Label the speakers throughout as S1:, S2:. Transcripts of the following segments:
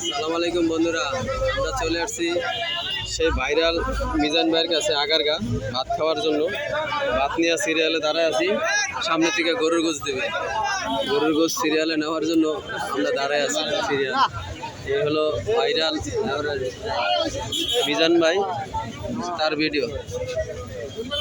S1: আসসালামু আলাইকুম বন্ধুরা, আমরা চলে আসছি সেই ভাইরাল মিজান ভাইয়ের কাছে আগারগা ভাত খাওয়ার জন্য। ভাত নিয়ে সিরিয়ালে দাঁড়ায় আছি, সামনে থেকে গরুর গোশ দেবে। গরুর গোশ সিরিয়ালে নেওয়ার জন্য আমরা দাঁড়ায় আছি সিরিয়াল। এই হলো ভাইরাল মিজান ভাই, তার ভিডিও,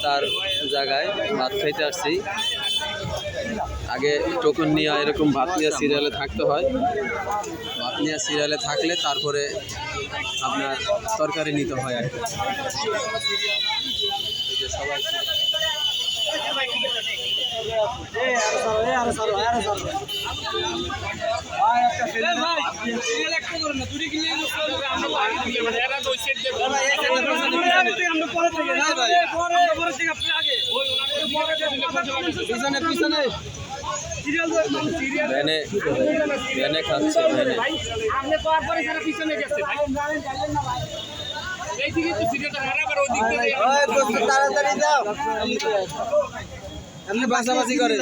S1: তার জায়গায় ভাত খাইতে আসছি। আগে টোকন নিয়ে এরকম ভাত নিয়ে সিরিয়ালে থাকতে হয়। ভাত নিয়ে সিরিয়ালে থাকলে তারপরে আপনার তরকারি নিতে হয় আর কি। সবাই ভ্যানে ভ্যানে খাচ্ছে, ভ্যানে। এমনি বাছাবাছি করে,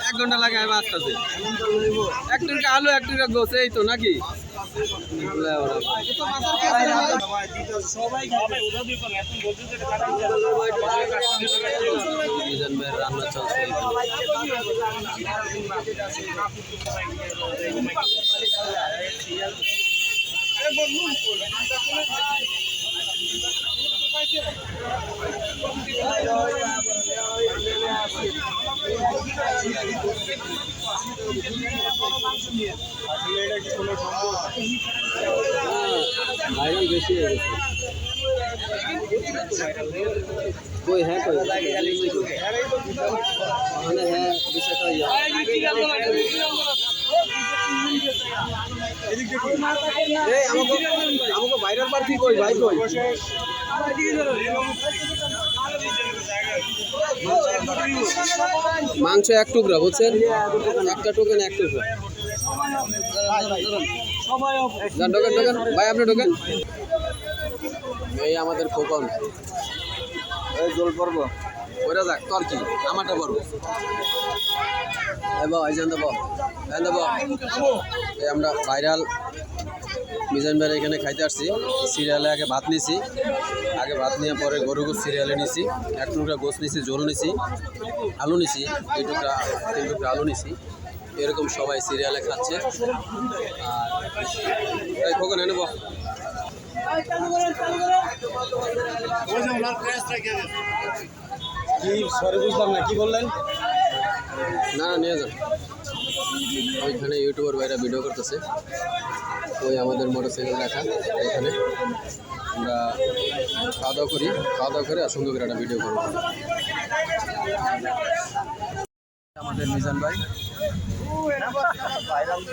S1: এক ঘন্টা লাগে বাঁচতেছে। একটা আলু একটা গোছ, এই তো নাকি? রান্না চলছে। ভাইরাল বেশি হয়ে গেছে। কই হ্যাঁ কই মানে হ্যাঁ বিষয়টা আমাকে ভাইরাল পার্টি কই ভাই কই মাংস এক টুকরা বুঝছেন, একটা টোকেন এক টুকরা। ঢোকেন ঢোকেন ভাই, আপনি ঢোকেন। এই আমাদের খোকন, এই জল পড়বো ওরা যাক, তোর কি আমারটা পড়বো। এই আমরা ভাইরাল মিজান ভাইয়ের এখানে খাইতে আসছি। সিরিয়ালে আগে ভাত নিছি, আগে ভাত নিয়ে পরে গরু গোশ সিরিয়ালে নিছি। এক টুকরা গোশ নিছি, ঝোল নিছি, আলু নিছি, দুই টুকরা তিন টুকরা আলু নিছি। এরকম সবাই সিরিয়ালে খাচ্ছে। আর খোকন এনে বল। কি সরি বুঝলাম না, কি বললেন? না না নিয়ে যান। ওইখানে ইউটিউবার ভাইরা ভিডিও করতেছে। ওই আমাদের মোটরসাইকেল রাখা এখানে, আমরা খাওয়া দাওয়া করি, খাওয়া দাওয়া করে আর সুন্দর করে একটা ভিডিও করবো। আমাদের মিজান ভাই ভাইরাল ম্যান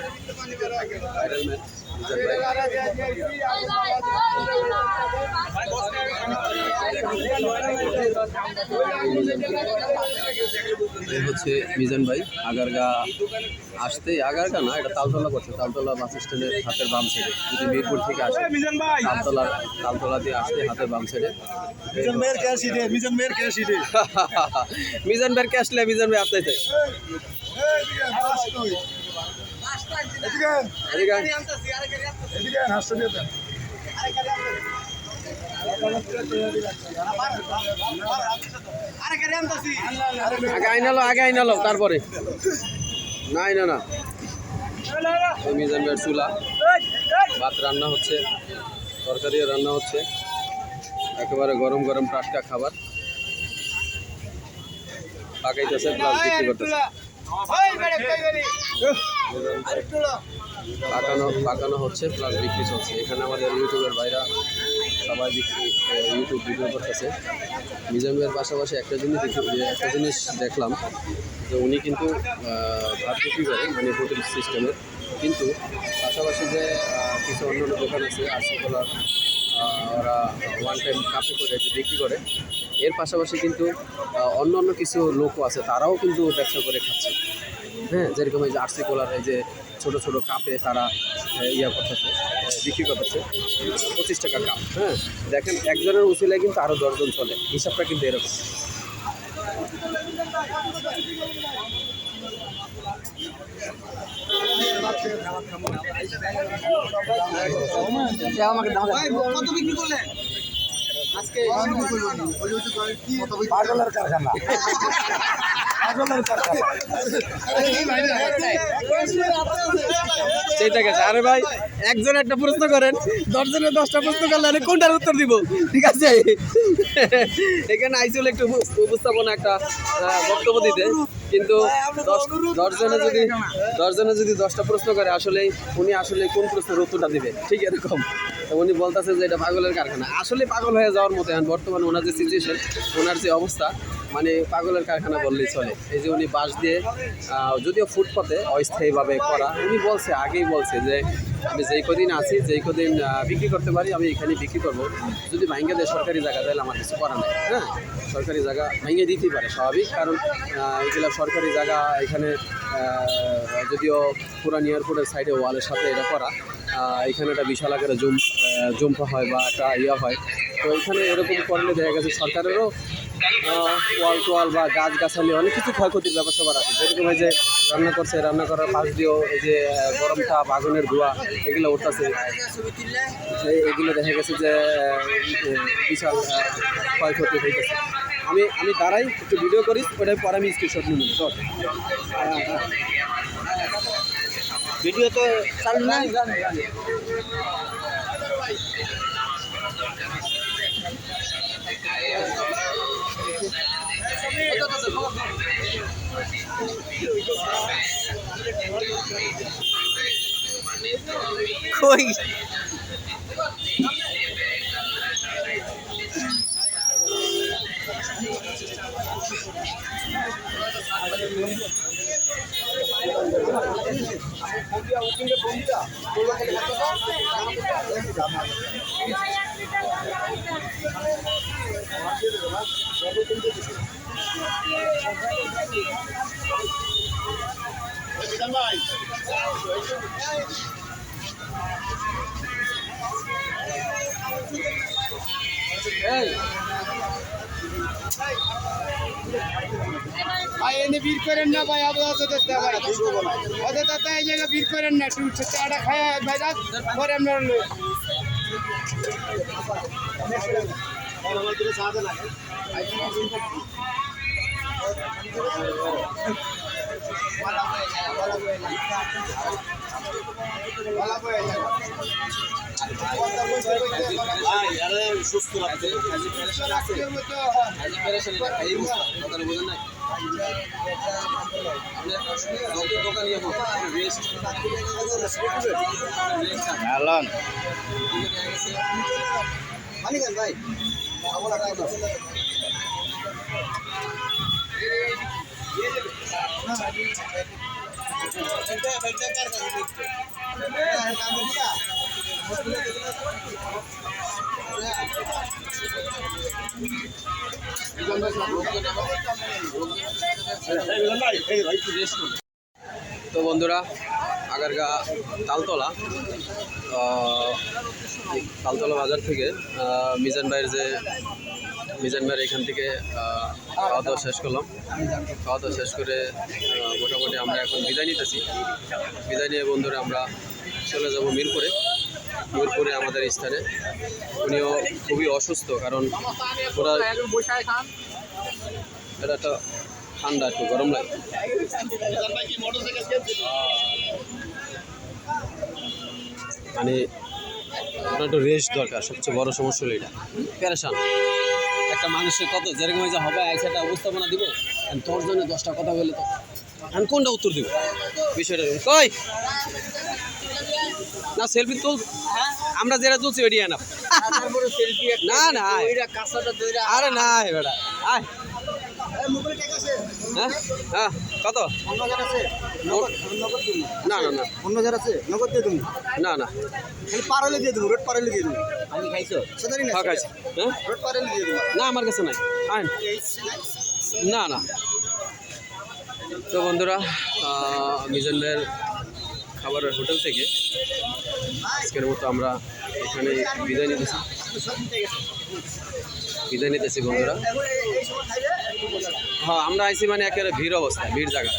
S1: মিজান ভাই। এই হচ্ছে মিজান ভাই। আগারগা আসতে, আগারগা না, এটা তালতলা করছে। তালতলা বাস স্ট্যান্ডের হাতের বাম সাইডে, যদি মিরপুর থেকে আসে তালতলা দিয়ে আসতে হাতের বাম সাইডে। মিজান ভাইয়ের ক্যাশ লে মিজান ভাই আপনাইতে আগে আইনালো তারপরে না না। মিজান ভাইয়ের চুলা, ভাত রান্না হচ্ছে, তরকারিও রান্না হচ্ছে, একেবারে গরম গরম টাটকা খাবার পাকাইতেছে প্লাস বিক্রি করতেছে। পাকানো হচ্ছে প্লাস বিক্রি চলছে। এখানে আমাদের ইউটিউবের ভাইরা সবাই ইউটিউব ভিডিও করতেছে। মিজান ভাইয়ের পাশাপাশি একটা জিনিস দেখলাম যে উনি কিন্তু ভাত বিক্রি করে, মানে হোটেল সিস্টেমের, কিন্তু পাশাপাশি যে কিছু অন্যান্য দোকান আছে আরসিকলার, ওরা ওয়ান টাইম কাপে করে যে বিক্রি করে, এর পাশাপাশি কিন্তু অন্য কিছু লোকও আছে, তারাও কিন্তু ব্যবসা করে খাচ্ছে। হ্যাঁ, যেরকম এই যে আরসিকলার এই যে ছোটো ছোটো কাপে তারা করতেছে, বিক্রি করতেছে 25 টাকা কাপ। হ্যাঁ, দেখেন একজনের উচিলায় কিন্তু আরও 10 জন চলে, হিসাবটা কিন্তু এরকম। আমাকে দাও কত বিক্রি করলেন আজকে? পাগলের কারখানা। সেটা গেছে। আরে ভাই একজন একটা প্রশ্ন করেন, 10 জনের 10টা প্রশ্ন করলে আমি কোনটার উত্তর দিব? ঠিক আছে, এখানে আইসলে একটু উপস্থাপনা একটা বক্তব্য দিতে, কিন্তু 10 জনে যদি 10টা প্রশ্ন করে আসলে উনি আসলে কোন প্রশ্নের উত্তরটা দিবে? ঠিক এরকম উনি বলতেছে যে এটা পাগলের কারখানা। আসলে পাগল হয়ে যাওয়ার মতো এখন বর্তমানে ওনার যে সিচুয়েশন, ওনার যে অবস্থা, মানে পাগলের কারখানা বললেই চলে। এই যে উনি বাঁশ দিয়ে, যদিও ফুটপাতে অস্থায়ীভাবে করা, উনি বলছে, আগেই বলছে যে আমি যেই কদিন আছি, যেই কদিন বিক্রি করতে পারি আমি এখানে বিক্রি করব। যদি ভাঙ্গে দেয় সরকারি জায়গা, তাহলে আমার কিছু করা নেই। হ্যাঁ, সরকারি জায়গা ভেঙে দিতেই পারে, স্বাভাবিক, কারণ এগুলো সরকারি জায়গা। এখানে যদিও পুরান এয়ারপোর্টের সাইডে ওয়ালের সাথে এটা করা, এখানে একটা বিশাল আকারে জুম্পা হয় বা একটা ইয়া হয়। তো এখানে এরকম করলে দেখা গেছে সরকারেরও ওয়াল টোয়াল বা গাছগাছালি অনেক কিছু ক্ষয়ক্ষতির ব্যাপার স্যাপার আছে। যেরকম এই যে রান্না করছে, রান্না করার পাশ দিয়েও এই যে গরম তাপ, আগুনের ধোঁয়া এগুলো উঠতেছে, এগুলো দেখা গেছে যে বিশাল ক্ষয়ক্ষতি হইতেছে। আমি দাঁড়াই একটু ভিডিও করি, ওটাই পরে আমি স্ক্রিনশট নিয়ে নেব। ভিডিও তো চালু না। কই
S2: ভাই এনে ভিড় করেন না ভাই, আবহাওয়া দেখতে ভাই ওদের দাদা এই জায়গায় ভিড় করেন না, একটু চাটা খায় ভাই রাত পরে আমরা
S1: সুস্থ রাখতে ভাই তো বন্ধুরা, আগারগা তালতলা বাজার থেকে মিজান ভাইয়ের এখান থেকে খাওয়া দাওয়া শেষ করলাম। খাওয়া দাওয়া শেষ করে মোটামুটি আমরা এখন বিদায় নিতেছি। বিদায় নিয়ে বন্ধুরা আমরা চলে যাব মিরপুরে আমাদের স্থানে। উনিও খুবই অসুস্থ, কারণ ওরা এটা একটা ঠান্ডা, একটু গরম লাগে। মানে ওটা একটু রেস্ট দরকার, সবচেয়ে বড় সমস্যা হলো এটা। প্যারেশান একটা মানুষের কত যেরকম হয়েছে হবে, একটা উপস্থাপনা দিব, 10 জনে 10টা কথা বলে তো আমি কোনটা উত্তর দিব বিষয়টা? কই না সেলফি তুল, আমরা যেটা তুলছি ওইটি না। না না আরে না বেটা, আয় হ্যাঁ হ্যাঁ কত? না না না অন্য যারা আছে নগদ দিয়ে দেবো। না না খালি পার হলে দিয়ে দেবো, রোড পার হলে দিয়ে দেবো। আমি খাইছো খাইছি, হ্যাঁ রোড পার হলে দিয়ে দেবো। না আমার কাছে নাই, আইন না না। তো বন্ধুরা, মিজান ভাইয়ের খাবারের হোটেল থেকে আজকের মতো আমরা এখানে বিদায় নিতেছি বন্ধুরা। হ্যাঁ আমরা আইছি মানে একেবারে ভিড় অবস্থা, ভিড় জায়গা।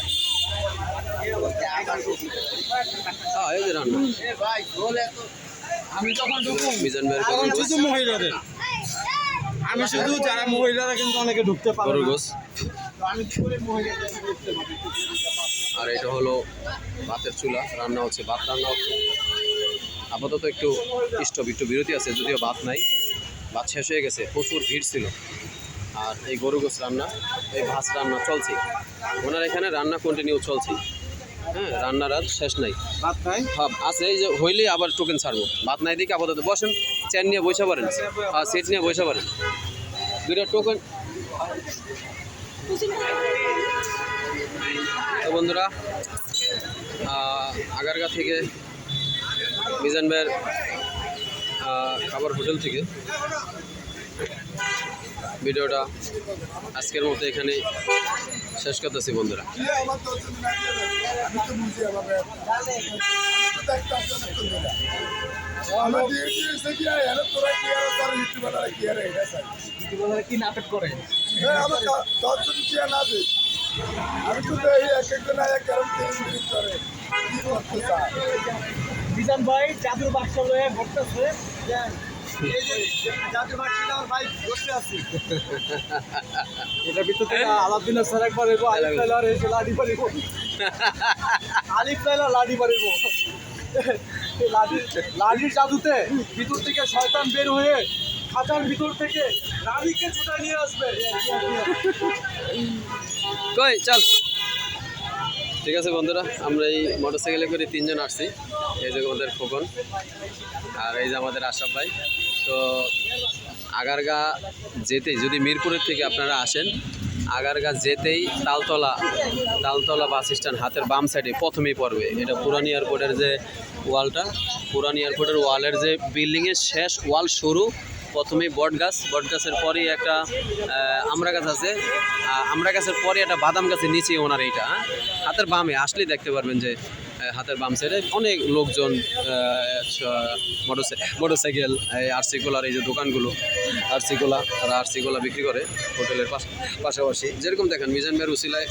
S1: হ্যাঁ এই যে রান্না
S2: আমি যখন ঢুকুম
S1: মিজান ভাইয়ের
S2: তখন শুধু মহিলাদের, আমি শুধু যারা মহিলারা কিন্তু অনেকে ঢুকতে পারে
S1: গরুর
S2: না।
S1: গোস।
S2: তো আমি কি করে মহিলাদের ঢুকতে পারি?
S1: আর এটা হলো ভাতের চুলা, রান্না হচ্ছে, ভাত রান্না হচ্ছে। আপাতত একটু একটু বিরতি আছে, যদিও ভাত নাই, ভাত শেষ হয়ে গেছে, প্রচুর ভিড় ছিল। আর এই গরু গোস রান্না, এই ভাত রান্না চলছে, ওনার এখানে রান্না কন্টিনিউ চলছে। হ্যাঁ, রান্নার আর শেষ নাই।
S2: ভাত নাই,
S1: ভাব আছে, এই যে হইলে আবার টোকেন ছাড়বো। ভাত নাই দিকে আপাতত বসেন, চেয়ার নিয়ে বসে পারেন, আর সিট নিয়ে বসে পারেন, দুইটা টোকেন। তো বন্ধুরা, আগারগা থেকে মিজান ভাইয়ের খাবার হোটেল থেকে ভিডিওটা আজকের মতো এখানে শেষ করতেছি বন্ধুরা।
S2: কি নাটক করে? বিজান ভাই জাদুর বাক্স লয়ে ঘুরতেছে, জাদুর বাক্স আমার ভাই ঘুরতে আছে। এটার ভিতর থেকে আলাদিনের স্যার একবার এগো আলিফ লাইলার এসে লাডি পারিব, আলিফ লাইলা লাডি পারিব। লাডির জাদুতে ভিতর থেকে শয়তান বের হয়ে খাঁচার ভিতর থেকে রানীকে ছুটা নিয়ে আসবে।
S1: কই চল। ঠিক আছে বন্ধুরা, আমরা এই মোটরসাইকেলে করে তিনজন আসছি। এই যে আমাদের খোকন, আর এই যে আমাদের আশরাফ ভাই। তো আগারগা যেতেই, যদি মিরপুরের থেকে আপনারা আসেন, আগারগা যেতেই তালতলা বাস স্ট্যান্ড হাতের বাম সাইডে প্রথমেই পড়বে। এটা পুরান এয়ারপোর্টের যে ওয়ালটা, পুরান এয়ারপোর্টের ওয়ালের যে বিল্ডিংয়ের শেষ ওয়াল শুরু, প্রথমেই বট গাছের পরেই একটা আমড়া গাছ আছে, আমড়া গাছের পরে একটা বাদাম গাছের নিচে ওনার এইটা, হাতের বামে আসলেই দেখতে পারবেন যে হাতের বাম সাইডে অনেক লোকজন, মোটরসাইকেল, আরসি কোলার এই যে দোকানগুলো, তারা আরসি কোলা বিক্রি করে হোটেলের পাশাপাশি। যেরকম দেখেন মিজান ভাইয়ের উসিলায়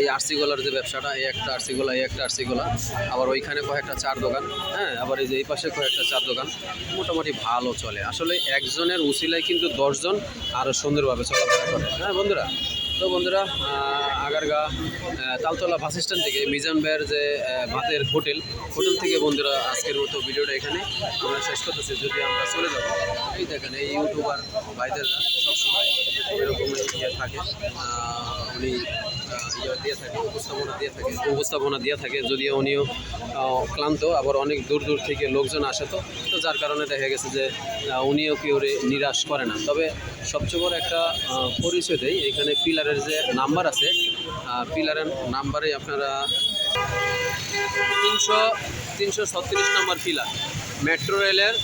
S1: এই আরসি গোলার যে ব্যবসাটা, এই একটা আরসি গোলা, আবার ওইখানে কয়েকটা চার দোকান, হ্যাঁ, আবার এই যে এই পাশে কয়েকটা চার দোকান, মোটামুটি ভালো চলে। আসলে একজনের উসিলায় কিন্তু 10 জন আরও সুন্দরভাবে চলাফেরা করে। হ্যাঁ বন্ধুরা, তো বন্ধুরা, আগারগা তালতলা বাস স্ট্যান্ড থেকে মিজান ভাইয়ের যে ভাতের হোটেল থেকে বন্ধুরা আজকের মতো ভিডিওটা এখানে আমরা শেষ করতেছি। যদি আমরা চলে যাব, এই দেখেন এই ইউটিউবার ভাইদেররা সবসময় এরকম থাকে, উনি উপস্থাপনা দিয়ে থাকে, যদিও উনিও ক্লান্ত, আবার অনেক দূর থেকে লোকজন আসে, তো যার কারণে দেখা গেছে যে উনিও কেউ নিরাশ করে না। তবে সবচেয়ে বড় একটা পরিচয় দেয়, এখানে পিলারের যে নাম্বার আছে, পিলারের নাম্বারে আপনারা 336 নম্বর পিলার, মেট্রো রেলের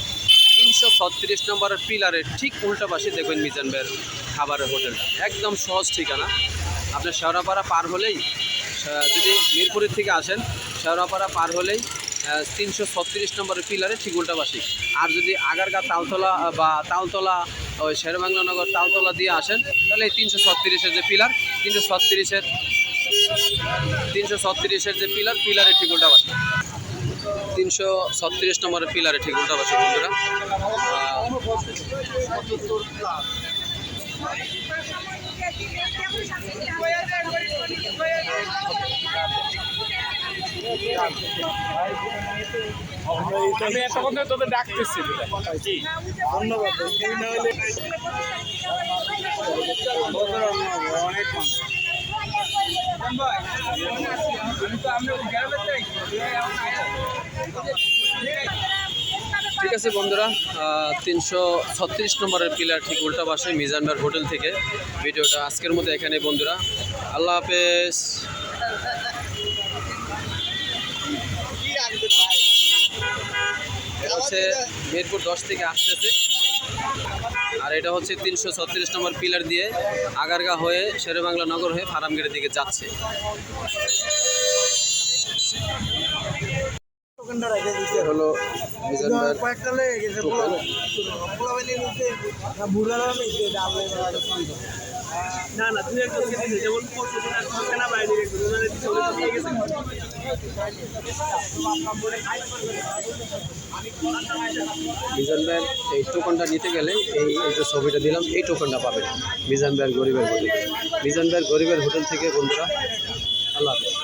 S1: 336 নম্বরের পিলারের ঠিক উল্টা পাশে দেখবেন মিজান ভাইয়ের খাবারের হোটেলটা। একদম সহজ ঠিকানা, আপনার শেওড়াপাড়া পার হলেই, যদি মিরপুরের থেকে আসেন, শেওড়াপাড়া পার হলেই 336 নম্বরের পিলারে ঠিক উল্টা পাশে। আর যদি আগারগা তালতলা ওই শেরেবাংলা নগর তালতলা দিয়ে আসেন, তাহলে এই 336-এর যে পিলার, 336-এর যে পিলারের ঠিক উল্টা পাশে, 336 নম্বরের পিলারে ঠিক উল্টা পাশে বন্ধুরা।
S2: আমি এতক্ষণ তোদের ডাকতেছি, ধন্যবাদ। অনেক
S1: ঠিক আছে বন্ধুরা, 336 নম্বরের পিলার ঠিক উল্টা পাশে মিজান ভাইয়ের হোটেল থেকে ভিডিওটা আজকের মতো এখানে বন্ধুরা। আল্লাহ হাফেজ। এটা হচ্ছে মিরপুর 10 থেকে আসতেছে, আর এটা হচ্ছে 336 নম্বর পিলার দিয়ে আগারগা হয়ে শেরেবাংলা নগর হয়ে ফার্মগেটের দিকে যাচ্ছে। হলো মিজান ভাইয়ের টোকেন।
S2: না না তুই একজন দিয়েছে যেমন কেনা বাইরে একজন ওনারে দিতে হলে দিয়ে গেছে
S1: মিজান ভাইয়ের এই টোকনটা নিতে গেলে এই যে ছবিটা দিলাম এই টোকনটা পাবেন মিজান ভাইয়ের গরিবের হোটেল। মিজান ভাইয়ের গরিবের হোটেল থেকে বন্ধুরা আল্লাহ হাফেজ।